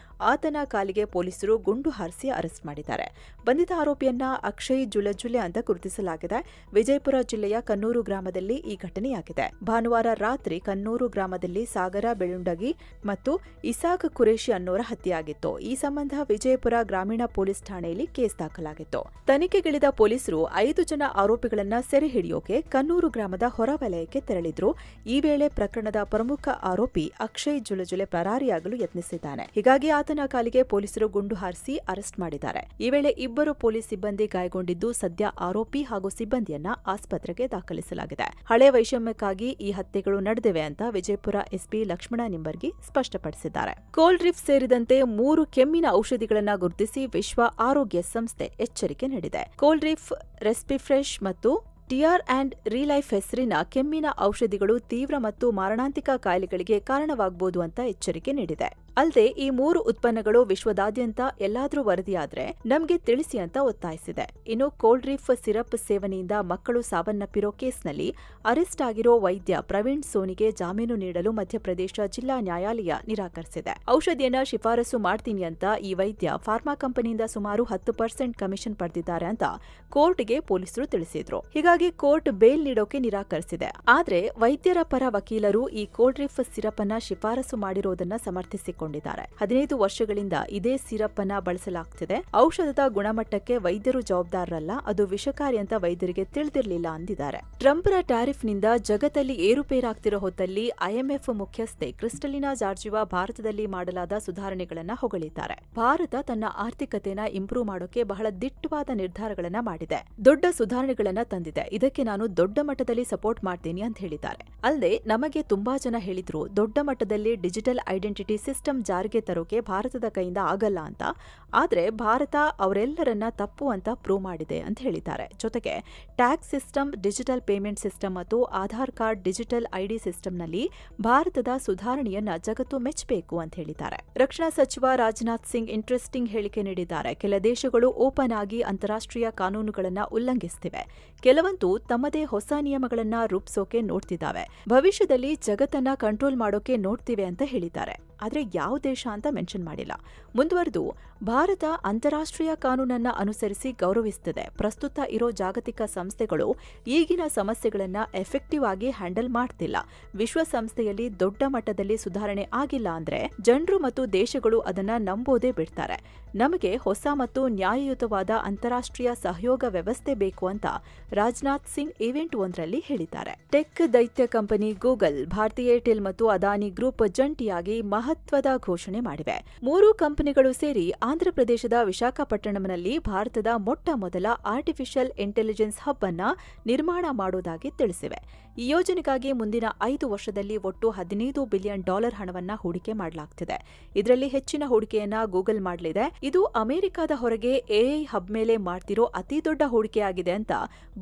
ಆತನ ಕಾಲಿಗೆ ಪೊಲೀಸರು ಗುಂಡು ಹಾರಿಸಿ ಅರೆಸ್ಟ್ ಮಾಡಿದ್ದಾರೆ. ಬಂಧಿತ ಆರೋಪಿಯನ್ನ ಅಕ್ಷಯ್ ಜುಲಜುಲೆ ಅಂತ ಗುರುತಿಸಲಾಗಿದೆ. ವಿಜಯಪುರ ಜಿಲ್ಲೆಯ ಕನ್ನೂರು ಗ್ರಾಮದಲ್ಲಿ ಈ ಘಟನೆಯಾಗಿದೆ. ಭಾನುವಾರ ರಾತ್ರಿ ಕನ್ನೂರು ಗ್ರಾಮದಲ್ಲಿ ಸಾಗರ ಬೆಳುಂಡಗಿ ಮತ್ತು ಇಸಾಕ್ ಕುರೇಶಿ ಅನ್ನೋರ ಹತ್ಯೆಯಾಗಿತ್ತು. ಈ ಸಂಬಂಧ ವಿಜಯಪುರ ಗ್ರಾಮೀಣ ಪೊಲೀಸ್ ಠಾಣೆಯಲ್ಲಿ ಕೇಸ್ ದಾಖಲಾಗಿತ್ತು. ತನಿಖೆಗಿಳಿದ ಪೊಲೀಸರು 5 ಜನ ಆರೋಪಿಗಳನ್ನ ಸೆರೆ ಹಿಡಿಯೋಕೆ ಕನ್ನೂರು ಗ್ರಾಮದ ಹೊರವಲಯಕ್ಕೆ ತೆರಳಿದ್ರು. ಈ ವೇಳೆ ಪ್ರಕರಣದ ಪ್ರಮುಖ ಆರೋಪಿ ಅಕ್ಷಯ್ ಜುಲಜುಲೆ ಪರಾರಿಯಾಗಲು ಯತ್ನಿಸಿದ್ದಾನೆ. ಹೀಗಾಗಿ ಆತನ ಕಾಲಿಗೆ ಪೊಲೀಸರು ಗುಂಡು ಹಾರಿಸಿ ಅರೆಸ್ಟ್ ಮಾಡಿದ್ದಾರೆ. ಈ ವೇಳೆ ಇಬ್ಬರು ಪೊಲೀಸ್ ಸಿಬ್ಬಂದಿ ಗಾಯಗೊಂಡಿದ್ದು ಸದ್ಯ ಆರೋಪಿ ಹಾಗೂ ಸಿಬ್ಬಂದಿಯನ್ನ ಆಸ್ಪತ್ರೆಗೆ ದಾಖಲಿಸಲಾಗಿದೆ. ಹಳೆ ವೈಷಮ್ಯಕ್ಕಾಗಿ ಈ ಹತ್ಯೆಗಳು ನಡೆದಿವೆ ಅಂತ ವಿಜಯಪುರ ಎಸ್ಪಿ ಲಕ್ಷ್ಮಣ ನಿಂಬರ್ಗಿ ಸ್ಪಷ್ಟಪಡಿಸಿದ್ದಾರೆ. ಕೋಲ್ಡ್ರಿಫ್ ಸೇರಿದಂತೆ 3 ಕೆಮ್ಮಿನ ಔಷಧಿಗಳನ್ನು ಗುರುತಿಸಿ ವಿಶ್ವ ಆರೋಗ್ಯ ಸಂಸ್ಥೆ ಎಚ್ಚರಿಕೆ ನೀಡಿದೆ. ಕೋಲ್ಡ್ರಿಫ್, ರೆಸ್ಪಿಫ್ರೆಶ್ ಮತ್ತು ಟಿಆರ್ ಅಂಡ್ ರಿಲೈಫ್ ಹೆಸರಿನ ಕೆಮ್ಮಿನ ಔಷಧಿಗಳು ತೀವ್ರ ಮತ್ತು ಮಾರಣಾಂತಿಕ ಕಾಯಿಲೆಗಳಿಗೆ ಕಾರಣವಾಗಬಹುದು ಅಂತ ಎಚ್ಚರಿಕೆ ನೀಡಿದೆ. ಅಲ್ಲದೆ ಈ 3 ಉತ್ಪನ್ನಗಳು ವಿಶ್ವದಾದ್ಯಂತ ಎಲ್ಲಾದ್ರೂ ವರದಿಯಾದ್ರೆ ನಮಗೆ ತಿಳಿಸಿ ಅಂತ ಒತ್ತಾಯಿಸಿದೆ. ಇನ್ನು ಕೋಲ್ಡ್ರಿಫ್ ಸಿರಪ್ ಸೇವನೆಯಿಂದ ಮಕ್ಕಳು ಸಾವನ್ನಪ್ಪಿರೋ ಕೇಸ್ನಲ್ಲಿ ಅರೆಸ್ಟ್ ಆಗಿರೋ ವೈದ್ಯ ಪ್ರವೀಣ್ ಸೋನಿಗೆ ಜಾಮೀನು ನೀಡಲು ಮಧ್ಯಪ್ರದೇಶ ಜಿಲ್ಲಾ ನ್ಯಾಯಾಲಯ ನಿರಾಕರಿಸಿದೆ. ಔಷಧಿಯನ್ನ ಶಿಫಾರಸು ಮಾಡ್ತೀನಿ ಅಂತ ಈ ವೈದ್ಯ ಫಾರ್ಮಾ ಕಂಪನಿಯಿಂದ ಸುಮಾರು 10% ಕಮಿಷನ್ ಪಡೆದಿದ್ದಾರೆ ಅಂತ ಕೋರ್ಟ್ಗೆ ಪೊಲೀಸರು ತಿಳಿಸಿದ್ರು. ಹೀಗಾಗಿ ಕೋರ್ಟ್ ಬೇಲ್ ನೀಡೋಕೆ ನಿರಾಕರಿಸಿದೆ. ಆದ್ರೆ ವೈದ್ಯರ ಪರ ವಕೀಲರು ಈ ಕೋಲ್ಡ್ರಿಫ್ ಸಿರಪ್ ಅನ್ನ ಶಿಫಾರಸು ಮಾಡಿರೋದನ್ನ ಸಮರ್ಥಿಸಿಕೊಂಡಿದ್ದಾರೆ. 15 ವರ್ಷಗಳಿಂದ ಇದೇ ಸಿರಪ್ ಅನ್ನ ಬಳಸಲಾಗ್ತಿದೆ. ಔಷಧದ ಗುಣಮಟ್ಟಕ್ಕೆ ವೈದ್ಯರು ಜವಾಬ್ದಾರರಲ್ಲ, ಅದು ವಿಷಕಾರಿ ಅಂತ ವೈದ್ಯರಿಗೆ ತಿಳಿದಿರಲಿಲ್ಲ ಅಂದಿದ್ದಾರೆ. ಟ್ರಂಪ್ರ ಟ್ಯಾರಿಫ್ನಿಂದ ಜಗತ್ತಲ್ಲಿ ಏರುಪೇರಾಗ್ತಿರೋ ಹೊತ್ತಲ್ಲಿ ಐಎಂಎಫ್ ಮುಖ್ಯಸ್ಥೆ ಕ್ರಿಸ್ಟಲಿನಾ ಜಾರ್ಜಿವಾ ಭಾರತದಲ್ಲಿ ಮಾಡಲಾದ ಸುಧಾರಣೆಗಳನ್ನ ಹೊಗಳಿದ್ದಾರೆ. ಭಾರತ ತನ್ನ ಆರ್ಥಿಕತೆನ ಇಂಪ್ರೂವ್ ಮಾಡೋಕೆ ಬಹಳ ದಿಟ್ಟವಾದ ನಿರ್ಧಾರಗಳನ್ನ ಮಾಡಿದೆ, ದೊಡ್ಡ ಸುಧಾರಣೆಗಳನ್ನ ತಂದಿದೆ. ಇದಕ್ಕೆ ನಾನು ದೊಡ್ಡ ಮಟ್ಟದಲ್ಲಿ ಸಪೋರ್ಟ್ ಮಾಡ್ತೀನಿ ಅಂತ ಹೇಳಿದ್ದಾರೆ. ಅಲ್ಲದೆ ನಮಗೆ ತುಂಬಾ ಜನ ಹೇಳಿದ್ರು ದೊಡ್ಡ ಮಟ್ಟದಲ್ಲಿ ಡಿಜಿಟಲ್ ಐಡೆಂಟಿಟಿ ಸಿಸ್ಟಮ್ ಜಾರಿಗೆ ತರೋಕೆ ಭಾರತದ ಕೈಯಿಂದ ಆಗಲ್ಲ ಅಂತ. ಆದ್ರೆ ಭಾರತ ಅವರೆಲ್ಲರನ್ನ ತಪ್ಪು ಅಂತ ಪ್ರೂವ್ ಮಾಡಿದೆ ಅಂತ ಹೇಳಿದ್ದಾರೆ. ಜೊತೆಗೆ tax system, digital payment system ಮತ್ತು ಆಧಾರ್ ಕಾರ್ಡ್ ಡಿಜಿಟಲ್ ಐಡಿ ಸಿಸ್ಟಂನಲ್ಲಿ ಭಾರತದ ಸುಧಾರಣೆಯನ್ನ ಜಗತ್ತು ಮೆಚ್ಚಬೇಕು ಅಂತ ಹೇಳಿದ್ದಾರೆ. ರಕ್ಷಣಾ ಸಚಿವ ರಾಜನಾಥ್ ಸಿಂಗ್ ಇಂಟ್ರೆಸ್ಟಿಂಗ್ ಹೇಳಿಕೆ ನೀಡಿದ್ದಾರೆ. ಕೆಲ ದೇಶಗಳು ಓಪನ್ ಆಗಿ ಅಂತಾರಾಷ್ಟ್ರೀಯ ಕಾನೂನುಗಳನ್ನ ಉಲ್ಲಂಘಿಸುತ್ತಿವೆ, ಕೆಲವಂತೂ ತಮ್ಮದೇ ಹೊಸ ನಿಯಮಗಳನ್ನ ರೂಪಿಸೋಕೆ ನೋಡ್ತಿದ್ದಾವೆ, ಭವಿಷ್ಯದಲ್ಲಿ ಜಗತ್ತನ್ನ ಕಂಟ್ರೋಲ್ ಮಾಡೋಕೆ ನೋಡ್ತಿವೆ ಅಂತ ಹೇಳಿದ್ದಾರೆ. ಆದ್ರೆ ಯಾವ ದೇಶ ಅಂತ ಮೆನ್ಷನ್ ಮಾಡಿಲ್ಲ. ಮುಂದುವರೆದು ಭಾರತ ಅಂತಾರಾಷ್ಟ್ರೀಯ ಕಾನೂನನ್ನ ಅನುಸರಿಸಿ ಗೌರವಿಸುತ್ತದೆ. ಪ್ರಸ್ತುತ ಇರೋ ಜಾಗತಿಕ ಸಂಸ್ಥೆಗಳು ಈಗಿನ ಸಮಸ್ಯೆಗಳನ್ನ ಎಫೆಕ್ಟಿವ್ ಆಗಿ ಹ್ಯಾಂಡಲ್ ಮಾಡ್ತಿಲ್ಲ. ವಿಶ್ವಸಂಸ್ಥೆಯಲ್ಲಿ ದೊಡ್ಡ ಮಟ್ಟದಲ್ಲಿ ಸುಧಾರಣೆ ಆಗಿಲ್ಲ ಅಂದ್ರೆ ಜನರು ಮತ್ತು ದೇಶಗಳು ಅದನ್ನ ನಂಬೋದೇ ಬಿಡ್ತಾರೆ. ನಮಗೆ ಹೊಸ ಮತ್ತು ನ್ಯಾಯಯುತವಾದ ಅಂತಾರಾಷ್ಟ್ರೀಯ ಸಹಯೋಗ ವ್ಯವಸ್ಥೆ ಬೇಕು ಅಂತ ರಾಜನಾಥ್ ಸಿಂಗ್ ಈವೆಂಟ್ ಒಂದರಲ್ಲಿ ಹೇಳಿದ್ದಾರೆ. ಟೆಕ್ ದೈತ್ಯ ಕಂಪನಿ ಗೂಗಲ್, ಭಾರತೀಯ ಏರ್ಟೆಲ್ ಮತ್ತು ಅದಾನಿ ಗ್ರೂಪ್ ಜಂಟಿಯಾಗಿ ಮಹತ್ವದ ಘೋಷಣೆ ಮಾಡಿವೆ. 3 ಕಂಪನಿಗಳು ಸೇರಿ ಆಂಧ್ರಪ್ರದೇಶದ ವಿಶಾಖಪಟ್ಟಣಂನಲ್ಲಿ ಭಾರತದ ಮೊಟ್ಟ ಮೊದಲ ಆರ್ಟಿಫಿಷಿಯಲ್ ಇಂಟೆಲಿಜೆನ್ಸ್ ಹಬ್ ಅನ್ನ ನಿರ್ಮಾಣ ಮಾಡುವುದಾಗಿ ತಿಳಿಸಿವೆ. ಈ ಯೋಜನೆಗಾಗಿ ಮುಂದಿನ 5 ವರ್ಷದಲ್ಲಿ ಒಟ್ಟು $15 ಬಿಲಿಯನ್ ಹಣವನ್ನ ಹೂಡಿಕೆ ಮಾಡಲಾಗ್ತಿದೆ. ಇದರಲ್ಲಿ ಹೆಚ್ಚಿನ ಹೂಡಿಕೆಯನ್ನ ಗೂಗಲ್ ಮಾಡಲಿದೆ. ಇದು ಅಮೆರಿಕದ ಹೊರಗೆ ಎಐ ಹಬ್ ಮೇಲೆ ಮಾಡ್ತಿರೋ ಅತಿ ದೊಡ್ಡ ಹೂಡಿಕೆಯಾಗಿದೆ ಅಂತ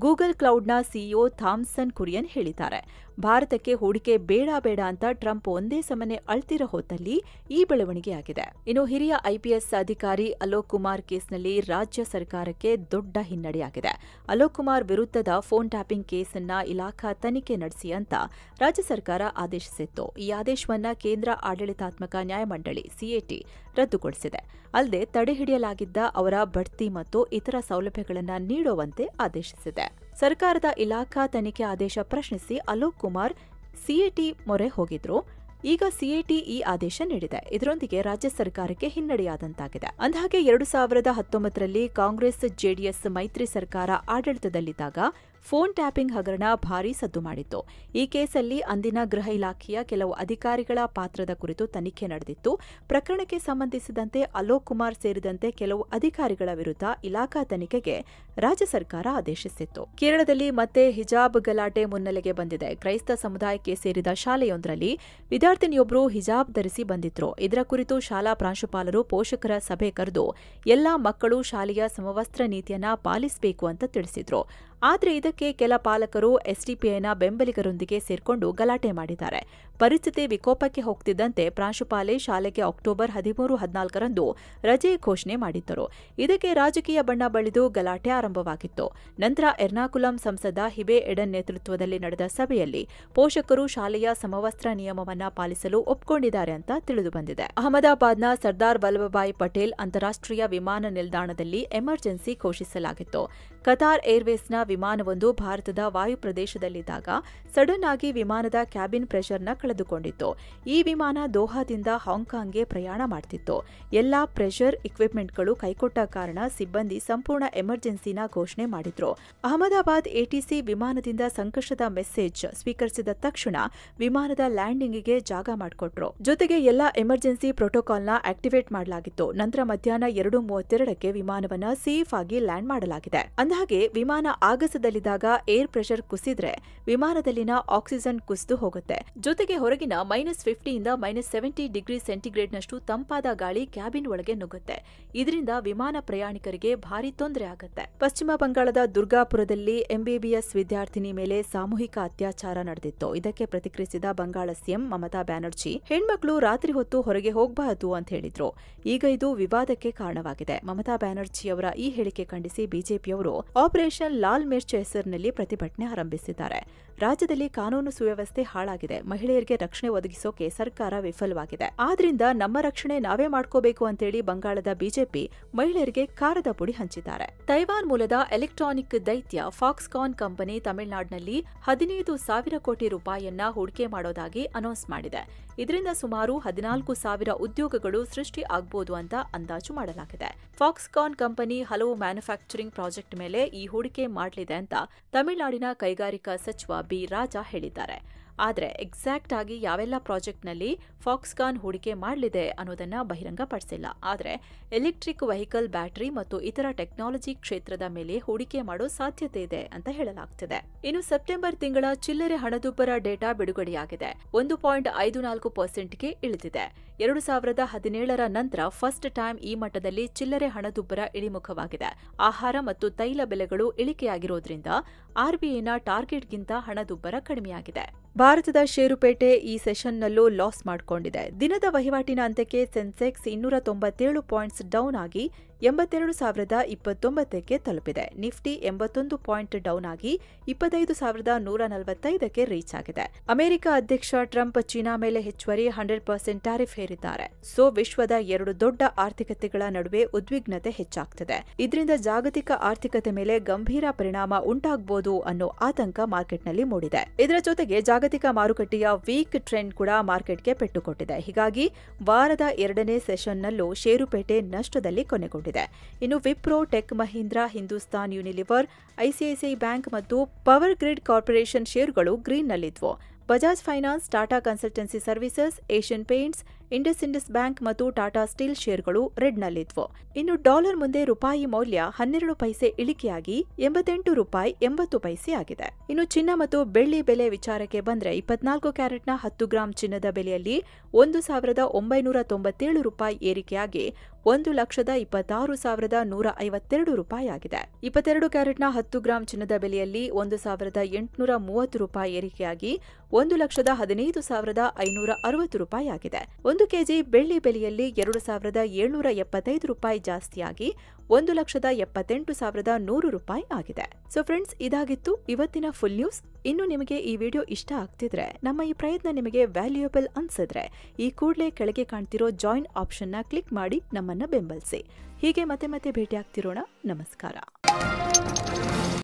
ಗೂಗಲ್ ಕ್ಲೌಡ್ನ ಸಿಇಒ ಥಾಮ್ಸನ್ ಕುರಿಯನ್ ಹೇಳಿದ್ದಾರೆ. ಭಾರತಕ್ಕೆ ಹೂಡಿಕೆ ಬೇಡ ಅಂತ ಟ್ರಂಪ್ ಒಂದೇ ಸಮನೆ ಅಳ್ತಿರೋ ಹೊತ್ತಲ್ಲಿ ಈ ಬೆಳವಣಿಗೆಯಾಗಿದೆ. ಇನ್ನು ಹಿರಿಯ ಐಪಿಎಸ್ ಅಧಿಕಾರಿ ಅಲೋಕ್ ಕುಮಾರ್ ಕೇಸ್ನಲ್ಲಿ ರಾಜ್ಯ ಸರ್ಕಾರಕ್ಕೆ ದೊಡ್ಡ ಹಿನ್ನಡೆಯಾಗಿದೆ. ಅಲೋಕ್ ಕುಮಾರ್ ವಿರುದ್ಧದ ಫೋನ್ ಟ್ಯಾಪಿಂಗ್ ಕೇಸನ್ನ ಇಲಾಖಾ ತನಿಖೆ ನಡೆಸಿ ಅಂತ ರಾಜ್ಯ ಸರ್ಕಾರ ಆದೇಶಿಸಿತ್ತು. ಈ ಆದೇಶವನ್ನ ಕೇಂದ್ರ ಆಡಳಿತಾತ್ಮಕ ನ್ಯಾಯಮಂಡಳಿ ಸಿಎಟಿ ರದ್ದುಗೊಳಿಸಿದೆ. ಅಲ್ಲದೆ ತಡೆಹಿಡಿಯಲಾಗಿದ್ದ ಅವರ ಬಡ್ತಿ ಮತ್ತು ಇತರ ಸೌಲಭ್ಯಗಳನ್ನು ನೀಡುವಂತೆ ಆದೇಶಿಸಿದೆ. ಸರ್ಕಾರದ ಇಲಾಖಾ ತನಿಖೆ ಆದೇಶ ಪ್ರಶ್ನಿಸಿ ಅಲೋಕ್ ಕುಮಾರ್ ಸಿಎಟಿ ಮೊರೆ ಹೋಗಿದ್ರು. ಈಗ ಸಿಎಟಿ ಈ ಆದೇಶ ನೀಡಿದೆ. ಇದರೊಂದಿಗೆ ರಾಜ್ಯ ಸರ್ಕಾರಕ್ಕೆ ಹಿನ್ನಡೆಯಾದಂತಾಗಿದೆ. ಅಂದಹಾಗೆ 2019ರಲ್ಲಿ ಕಾಂಗ್ರೆಸ್ ಜೆಡಿಎಸ್ ಮೈತ್ರಿ ಸರ್ಕಾರ ಆಡಳಿತದಲ್ಲಿದ್ದಾಗ ಫೋನ್ ಟ್ಯಾಪಿಂಗ್ ಹಗರಣ ಭಾರೀ ಸದ್ದು ಮಾಡಿತ್ತು. ಈ ಕೇಸಲ್ಲಿ ಅಂದಿನ ಗೃಹ ಇಲಾಖೆಯ ಕೆಲವು ಅಧಿಕಾರಿಗಳ ಪಾತ್ರದ ಕುರಿತು ತನಿಖೆ ನಡೆದಿತ್ತು. ಪ್ರಕರಣಕ್ಕೆ ಸಂಬಂಧಿಸಿದಂತೆ ಅಲೋಕ್ ಕುಮಾರ್ ಸೇರಿದಂತೆ ಕೆಲವು ಅಧಿಕಾರಿಗಳ ವಿರುದ್ಧ ಇಲಾಖಾ ತನಿಖೆಗೆ ರಾಜ್ಯ ಸರ್ಕಾರ ಆದೇಶಿಸಿತ್ತು. ಕೇರಳದಲ್ಲಿ ಮತ್ತೆ ಹಿಜಾಬ್ ಗಲಾಟೆ ಮುನ್ನೆಲೆಗೆ ಬಂದಿದೆ. ಕ್ರೈಸ್ತ ಸಮುದಾಯಕ್ಕೆ ಸೇರಿದ ಶಾಲೆಯೊಂದರಲ್ಲಿ ವಿದ್ಯಾರ್ಥಿನಿಯೊಬ್ಬರು ಹಿಜಾಬ್ ಧರಿಸಿ ಬಂದಿದ್ರು. ಇದರ ಕುರಿತು ಶಾಲಾ ಪ್ರಾಂಶುಪಾಲರು ಪೋಷಕರ ಸಭೆ ಕರೆದು ಎಲ್ಲಾ ಮಕ್ಕಳು ಶಾಲೆಯ ಸಮವಸ್ತ್ರ ನೀತಿಯನ್ನ ಪಾಲಿಸಬೇಕು ಅಂತ ತಿಳಿಸಿದ್ರು. ಆದರೆ ಇದಕ್ಕೆ ಕೆಲ ಪಾಲಕರು ಎಸ್ಡಿಪಿಐನ ಬೆಂಬಲಿಗರೊಂದಿಗೆ ಸೇರ್ಕೊಂಡು ಗಲಾಟೆ ಮಾಡಿದ್ದಾರೆ. ಪರಿಸ್ಥಿತಿ ವಿಕೋಪಕ್ಕೆ ಹೋಗ್ತಿದ್ದಂತೆ ಪ್ರಾಂಶುಪಾಲೆ ಶಾಲೆಗೆ ಅಕ್ಟೋಬರ್ 13-14ರಂದು ರಜೆ ಘೋಷಣೆ ಮಾಡಿದ್ದರು. ಇದಕ್ಕೆ ರಾಜಕೀಯ ಬಣ್ಣ ಬಳಿದು ಗಲಾಟೆ ಆರಂಭವಾಗಿತ್ತು. ನಂತರ ಎರ್ನಾಕುಲಂ ಸಂಸದ ಹಿಬೆ ಎಡನ್ ನೇತೃತ್ವದಲ್ಲಿ ನಡೆದ ಸಭೆಯಲ್ಲಿ ಪೋಷಕರು ಶಾಲೆಯ ಸಮವಸ್ತ್ರ ನಿಯಮವನ್ನ ಪಾಲಿಸಲು ಒಪ್ಪಿಕೊಂಡಿದ್ದಾರೆ ಅಂತ ತಿಳಿದುಬಂದಿದೆ. ಅಹಮದಾಬಾದ್ನ ಸರ್ದಾರ್ ವಲ್ಲಭಭಾಯಿ ಪಟೇಲ್ ಅಂತಾರಾಷ್ಟ್ರೀಯ ವಿಮಾನ ನಿಲ್ದಾಣದಲ್ಲಿ ಎಮರ್ಜೆನ್ಸಿ ಘೋಷಿಸಲಾಗಿತ್ತು. ಕತಾರ್ ಏರ್ವೇಸ್ನ ವಿಮಾನವೊಂದು ಭಾರತದ ವಾಯು ಪ್ರದೇಶದಲ್ಲಿದ್ದಾಗ ಸಡನ್ ಆಗಿ ವಿಮಾನದ ಕ್ಯಾಬಿನ್ ಪ್ರೆಷರ್ನ ಕಳೆದುಕೊಂಡಿತ್ತು. ಈ ವಿಮಾನ ದೋಹಾದಿಂದ ಹಾಂಗ್ಕಾಂಗ್ಗೆ ಪ್ರಯಾಣ ಮಾಡ್ತಿತ್ತು. ಎಲ್ಲಾ ಪ್ರೆಷರ್ ಇಕ್ವಿಪ್ಮೆಂಟ್ಗಳು ಕೈಕೊಟ್ಟ ಕಾರಣ ಸಿಬ್ಬಂದಿ ಸಂಪೂರ್ಣ ಎಮರ್ಜೆನ್ಸಿನ ಘೋಷಣೆ ಮಾಡಿದ್ರು. ಅಹಮದಾಬಾದ್ ಎಟಿಸಿ ವಿಮಾನದಿಂದ ಸಂಕಷ್ಟದ ಮೆಸೇಜ್ ಸ್ವೀಕರಿಸಿದ ತಕ್ಷಣ ವಿಮಾನದ ಲ್ಯಾಂಡಿಂಗ್ಗೆ ಜಾಗ ಮಾಡಿಕೊಟ್ರು. ಜೊತೆಗೆ ಎಲ್ಲಾ ಎಮರ್ಜೆನ್ಸಿ ಪ್ರೋಟೋಕಾಲ್ನ ಆಕ್ಟಿವೇಟ್ ಮಾಡಲಾಗಿತ್ತು. ನಂತರ ಮಧ್ಯಾಹ್ನ 2:32ಕ್ಕೆ ವಿಮಾನವನ್ನ ಸೇಫ್ ಆಗಿ ಲ್ಯಾಂಡ್ ಮಾಡಲಾಗಿದೆ. ಅಂದಹಾಗೆ ವಿಮಾನ ಆಗಸದಲ್ಲಿದ್ದಾಗ ಏರ್ ಪ್ರೆಷರ್ ಕುಸಿದ್ರೆ ವಿಮಾನದಲ್ಲಿನ ಆಕ್ಸಿಜನ್ ಕುಸಿದು ಹೋಗುತ್ತೆ. ಜೊತೆಗೆ ಹೊರಗಿನ -50 ಇಂದ -70 ಡಿಗ್ರಿ ಸೆಂಟಿಗ್ರೇಡ್ನಷ್ಟು ತಂಪಾದ ಗಾಳಿ ಕ್ಯಾಬಿನ್ ಒಳಗೆ ನುಗ್ಗುತ್ತೆ. ಇದರಿಂದ ವಿಮಾನ ಪ್ರಯಾಣಿಕರಿಗೆ ಭಾರಿ ತೊಂದರೆ ಆಗುತ್ತೆ. ಪಶ್ಚಿಮ ಬಂಗಾಳದ ದುರ್ಗಾಪುರದಲ್ಲಿ ಎಂಬಿಬಿಎಸ್ ವಿದ್ಯಾರ್ಥಿನಿ ಮೇಲೆ ಸಾಮೂಹಿಕ ಅತ್ಯಾಚಾರ ನಡೆದಿತ್ತು. ಇದಕ್ಕೆ ಪ್ರತಿಕ್ರಿಯಿಸಿದ ಬಂಗಾಳ ಸಿಎಂ ಮಮತಾ ಬ್ಯಾನರ್ಜಿ ಹೆಣ್ಮಕ್ಳು ರಾತ್ರಿ ಹೊತ್ತು ಹೊರಗೆ ಹೋಗಬಾರದು ಅಂತ ಹೇಳಿದ್ರು. ಈಗ ಇದು ವಿವಾದಕ್ಕೆ ಕಾರಣವಾಗಿದೆ. ಮಮತಾ ಬ್ಯಾನರ್ಜಿಯವರ ಈ ಹೇಳಿಕೆ ಖಂಡಿಸಿ ಬಿಜೆಪಿಯವರು ಆಪರೇಷನ್ ಲಾಲ್ ಮಿರ್ಚ್ ಹೆಸರಿನಲ್ಲಿ ಪ್ರತಿಭಟನೆ ಆರಂಭಿಸಿದ್ದಾರೆ. ರಾಜ್ಯದಲ್ಲಿ ಕಾನೂನು ಸುವ್ಯವಸ್ಥೆ ಹಾಳಾಗಿದೆ. ಮಹಿಳೆಯರಿಗೆ ರಕ್ಷಣೆ ಒದಗಿಸೋಕೆ ಸರ್ಕಾರ ವಿಫಲವಾಗಿದೆ. ಆದ್ರಿಂದ ನಮ್ಮ ರಕ್ಷಣೆ ನಾವೇ ಮಾಡ್ಕೋಬೇಕು ಅಂತೇಳಿ ಬಂಗಾಳದ ಬಿಜೆಪಿ ಮಹಿಳೆಯರಿಗೆ ಕಾರದ ಪುಡಿ ಹಂಚಿದ್ದಾರೆ. ತೈವಾನ್ ಮೂಲದ ಎಲೆಕ್ಟ್ರಾನಿಕ್ ದೈತ್ಯ ಫಾಕ್ಸ್ಕಾನ್ ಕಂಪನಿ ತಮಿಳುನಾಡಿನಲ್ಲಿ 15,000 ಕೋಟಿ ರೂಪಾಯಿಯನ್ನ ಹೂಡಿಕೆ ಮಾಡೋದಾಗಿ ಅನೌನ್ಸ್ ಮಾಡಿದೆ. ಇದರಿಂದ ಸುಮಾರು 14,000 ಉದ್ಯೋಗಗಳು ಸೃಷ್ಟಿ ಆಗಬಹುದು ಅಂತ ಅಂದಾಜು ಮಾಡಲಾಗಿದೆ. ಫಾಕ್ಸ್ಕಾನ್ ಕಂಪನಿ ಹಲವು ಮ್ಯಾನುಫ್ಯಾಕ್ಚರಿಂಗ್ ಪ್ರಾಜೆಕ್ಟ್ ಮೇಲೆ ಈ ಹೂಡಿಕೆ ಮಾಡಲಿದೆ ಅಂತ ತಮಿಳುನಾಡಿನ ಕೈಗಾರಿಕಾ ಸಚಿವ ಬಿ ರಾಜಾ ಹೇಳಿದ್ದಾರೆ. ಆದರೆ ಎಕ್ಸಾಕ್ಟ್ ಆಗಿ ಯಾವೆಲ್ಲ ಪ್ರಾಜೆಕ್ಟ್ನಲ್ಲಿ ಫಾಕ್ಸ್ಕಾನ್ ಹೂಡಿಕೆ ಮಾಡಲಿದೆ ಅನ್ನೋದನ್ನ ಬಹಿರಂಗಪಡಿಸಿಲ್ಲ. ಆದರೆ ಎಲೆಕ್ಟ್ರಿಕ್ ವೆಹಿಕಲ್ ಬ್ಯಾಟರಿ ಮತ್ತು ಇತರ ಟೆಕ್ನಾಲಜಿ ಕ್ಷೇತ್ರದ ಮೇಲೆ ಹೂಡಿಕೆ ಮಾಡೋ ಸಾಧ್ಯತೆ ಇದೆ ಅಂತ ಹೇಳಲಾಗ್ತಿದೆ. ಇನ್ನು ಸೆಪ್ಟೆಂಬರ್ ತಿಂಗಳ ಚಿಲ್ಲರೆ ಹಣದುಬ್ಬರ ಡೇಟಾ ಬಿಡುಗಡೆಯಾಗಿದೆ. 1.54%ಗೆ ಇಳಿದಿದೆ. 2017ರ ನಂತರ ಫಸ್ಟ್ ಟೈಮ್ ಈ ಮಟ್ಟದಲ್ಲಿ ಚಿಲ್ಲರೆ ಹಣದುಬ್ಬರ ಇಳಿಮುಖವಾಗಿದೆ. ಆಹಾರ ಮತ್ತು ತೈಲ ಬೆಲೆಗಳು ಇಳಿಕೆಯಾಗಿರೋದ್ರಿಂದ ಆರ್ಬಿಐನ ಟಾರ್ಗೆಟ್ಗಿಂತ ಹಣದುಬ್ಬರ ಕಡಿಮೆಯಾಗಿದೆ. ಭಾರತದ ಷೇರುಪೇಟೆ ಈ ಸೆಷನ್ನಲ್ಲೂ ಲಾಸ್ ಮಾಡಿಕೊಂಡಿದೆ. ದಿನದ ವಹಿವಾಟಿನ ಅಂತ್ಯಕ್ಕೆ ಸೆನ್ಸೆಕ್ಸ್ 297 ಪಾಯಿಂಟ್ಸ್ ಡೌನ್ ಆಗಿ 82,029ಕ್ಕೆ ತಲುಪಿದೆ. ನಿಫ್ಟಿ 81 ಪಾಯಿಂಟ್ ಡೌನ್ ಆಗಿ 25,145ಕ್ಕೆ ರೀಚ್ ಆಗಿದೆ. ಅಮೆರಿಕ ಅಧ್ಯಕ್ಷ ಟ್ರಂಪ್ ಚೀನಾ ಮೇಲೆ ಹೆಚ್ಚುವರಿ 100% ಟ್ಯಾರಿಫ್ ಹೇರಿದ್ದಾರೆ. ಸೊ ವಿಶ್ವದ ಎರಡು ದೊಡ್ಡ ಆರ್ಥಿಕತೆಗಳ ನಡುವೆ ಉದ್ವಿಗ್ನತೆ ಹೆಚ್ಚಾಗ್ತಿದೆ. ಇದರಿಂದ ಜಾಗತಿಕ ಆರ್ಥಿಕತೆ ಮೇಲೆ ಗಂಭೀರ ಪರಿಣಾಮ ಉಂಟಾಗಬಹುದು ಅನ್ನೋ ಆತಂಕ ಮಾರ್ಕೆಟ್ನಲ್ಲಿ ಮೂಡಿದೆ. ಇದರ ಜೊತೆಗೆ ಜಾಗತಿಕ ಮಾರುಕಟ್ಟೆಯ ವೀಕ್ ಟ್ರೆಂಡ್ ಕೂಡ ಮಾರ್ಕೆಟ್ಗೆ ಪೆಟ್ಟು ಕೊಟ್ಟಿದೆ. ಹೀಗಾಗಿ ವಾರದ ಎರಡನೇ ಸೆಷನ್ನಲ್ಲೂ ಷೇರುಪೇಟೆ ನಷ್ಟದಲ್ಲಿ ಕೊನೆಗೊಂಡಿದೆ. ಇನ್ನು Wipro, Tech Mahindra, Hindustan Unilever, ICICI Bank ಮತ್ತು ಪವರ್ ಗ್ರಿಡ್ ಕಾರ್ಪೊರೇಷನ್ ಷೇರುಗಳು ಗ್ರೀನ್ನಲ್ಲಿದ್ವು. Bajaj Finance, Tata Consultancy Services, Asian Paints, Indus Bank ಮತ್ತು ಟಾಟಾ ಸ್ಟೀಲ್ ಶೇರ್ಗಳು ರೆಡ್ನಲ್ಲಿದ್ವು. ಇನ್ನು ಡಾಲರ್ ಮುಂದೆ ರೂಪಾಯಿ ಮೌಲ್ಯ 12 ಪೈಸೆ ಇಳಿಕೆಯಾಗಿ 88 ರೂಪಾಯಿ 80 ಪೈಸೆ ಆಗಿದೆ. ಇನ್ನು ಚಿನ್ನ ಮತ್ತು ಬೆಳ್ಳಿ ಬೆಲೆ ವಿಚಾರಕ್ಕೆ ಬಂದ್ರೆ 24 ಕ್ಯಾರೆಟ್ನ 10 ಗ್ರಾಂ ಚಿನ್ನದ ಬೆಲೆಯಲ್ಲಿ 1,997 ರೂಪಾಯಿ ಏರಿಕೆಯಾಗಿ 1,26,152 ರೂಪಾಯಿ ಆಗಿದೆ. 22 ಕ್ಯಾರೆಟ್ನ 10 ಗ್ರಾಂ ಚಿನ್ನದ ಬೆಲೆಯಲ್ಲಿ 1,830 ರೂಪಾಯಿ ಏರಿಕೆಯಾಗಿ 1,15,560 ರೂಪಾಯಿ ಆಗಿದೆ. 1 ಕೆಜಿ ಬೆಳ್ಳಿ ಬೆಲೆಯಲ್ಲಿ 2,775 ರೂಪಾಯಿ ಜಾಸ್ತಿಯಾಗಿ 1,78,100 ರೂಪಾಯಿ ಆಗಿದೆ. ಸೊ ಫ್ರೆಂಡ್ಸ್, ಇದಾಗಿತ್ತು ಇವತ್ತಿನ ಫುಲ್ ನ್ಯೂಸ್. ಇನ್ನು ನಿಮಗೆ ಈ ವಿಡಿಯೋ ಇಷ್ಟ ಆಗ್ತಿದ್ರೆ, ನಮ್ಮ ಈ ಪ್ರಯತ್ನ ನಿಮಗೆ ವ್ಯಾಲ್ಯೂಯಬಲ್ ಅನ್ಸಿದ್ರೆ ಈ ಕೂಡಲೇ ಕೆಳಗೆ ಕಾಣ್ತಿರೋ ಜಾಯಿನ್ ಆಪ್ಷನ್ನ ಕ್ಲಿಕ್ ಮಾಡಿ ನಮ್ಮನ್ನ ಬೆಂಬಲಿಸಿ. ಹೀಗೆ ಮತ್ತೆ ಭೇಟಿ ಆಗ್ತಿರೋಣ. ನಮಸ್ಕಾರ.